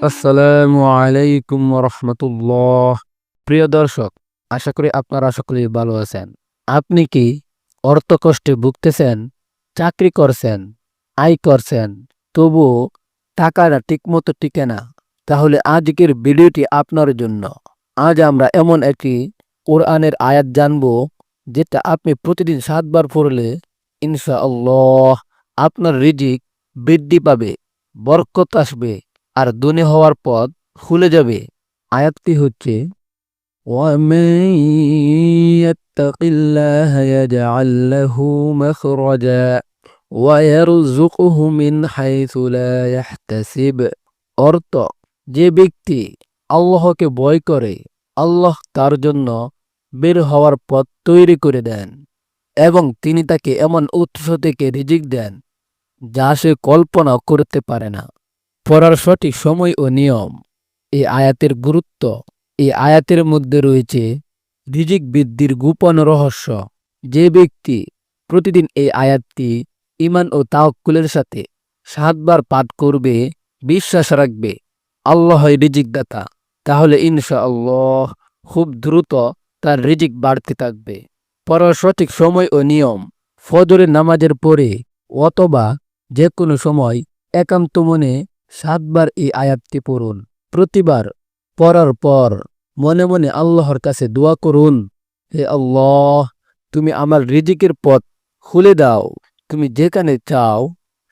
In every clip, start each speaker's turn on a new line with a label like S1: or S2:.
S1: আসসালামু আলাইকুম রহমতুল্লাহ। প্রিয় দর্শক, আশা করি আপনারা সকলেই ভালো আছেন। আপনি কি অর্থ কষ্টে ভুগতেছেন? চাকরি করছেন, আয় করছেন, তবুও টাকাটা ঠিকমতো টিকে না? তাহলে আজকের ভিডিওটি আপনার জন্য। আজ আমরা এমন একটি কোরআনের আয়াত জানব, যেটা আপনি প্রতিদিন 7 বার পড়লে ইনশাআল্লাহ আপনার রিজিক বৃদ্ধি পাবে, বরকত আসবে, আর ধনী হওয়ার পথ খুলে যাবে। আয়াতটি হচ্ছে, وَمَن يَتَّقِ اللَّهَ يَجْعَل لَّهُ مَخْرَجًا وَيَرْزُقْهُ مِنْ حَيْثُ لَا يَحْتَسِبُ। অর্থ, যে ব্যক্তি আল্লাহকে ভয় করে, আল্লাহ তার জন্য বের হওয়ার পথ তৈরি করে দেন এবং তিনি তাকে এমন উৎস থেকে রিজিক দেন যা সে কল্পনা করতে পারে না। পড়ার সঠিক সময় ও নিয়ম। এই আয়াতের গুরুত্ব। এই আয়াতের মধ্যে রয়েছে রিজিক বৃদ্ধির গোপন রহস্য। যে ব্যক্তি প্রতিদিন এই আয়াতটি ঈমান ও তাওয়াক্কুলের সাথে 7 বার পাঠ করবে, বিশ্বাস রাখবে আল্লাহই রিজিক দাতা, তাহলে ইনশাআল্লাহ খুব দ্রুত তার রিজিক বাড়তে থাকবে। পড়ার সঠিক সময় ও নিয়ম। ফজরের নামাজের পরে অথবা যে কোনো সময় একান্ত মনে 7 বার এই আয়াতটি পড়ুন। প্রতিবার পড়ার পর মনে মনে আল্লাহর কাছে দোয়া করুন, হে আল্লাহ, তুমি আমার রিজিকের পথ খুলে দাও। তুমি যেখানে চাও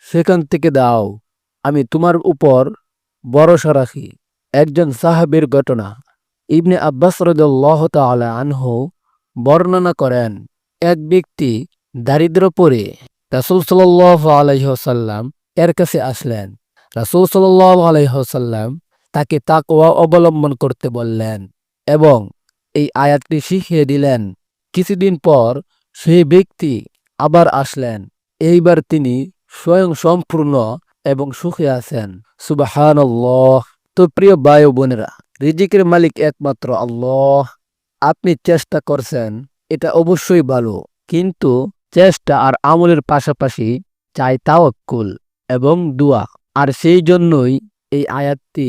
S1: সেখান থেকে দাও। আমি তোমার উপর ভরসা রাখি। একজন সাহাবীর ঘটনা। ইবনে আব্বাস রাদিয়াল্লাহু তাআলা আনহু বর্ণনা করেন, এক ব্যক্তি দারিদ্র পড়ে রাসূল সাল্লাল্লাহু আলাইহি ওয়াসাল্লাম এর কাছে আসলেন। রাসূল সাল্লাল্লাহু আলাইহি ওয়াসাল্লাম তাকে তাকওয়া অবলম্বন করতে বললেন এবং এই আয়াতটি শিখিয়ে দিলেন। কিছুদিন পর সেই ব্যক্তি আবার আসলেন। এইবার তিনি স্বয়ং সম্পূর্ণ এবং সুখে আছেন। সুবহানাল্লাহ। তো প্রিয় ভাই ও বোনেরা, রিজিকের মালিক একমাত্র আল্লাহ। আপনি চেষ্টা করছেন, এটা অবশ্যই ভালো, কিন্তু চেষ্টা আর আমলের পাশাপাশি চাই তাওয়াক্কুল এবং দোয়া। আর সেই জন্যই এই আয়াতটি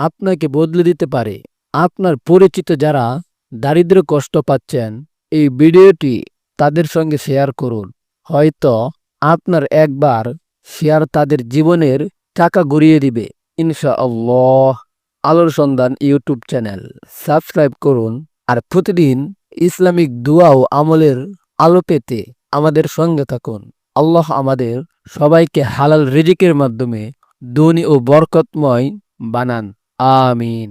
S1: আপনাকে বদলে দিতে পারে। আপনার পরিচিত যারা দারিদ্র কষ্ট পাচ্ছেন, এই ভিডিওটি তাদের সঙ্গে শেয়ার করুন। হয়তো আপনার একবার শেয়ার তাদের জীবনের টাকা গড়িয়ে দিবে ইনশাআল্লাহ। আলোর সন্ধান ইউটিউব চ্যানেল সাবস্ক্রাইব করুন আর প্রতিদিন ইসলামিক দোয়া ও আমলের আলো পেতে আমাদের সঙ্গে থাকুন। আল্লাহ আমাদের সবাইকে হালাল রিজিকের মাধ্যমে ধনী ও বরকতময় বানান। আমিন।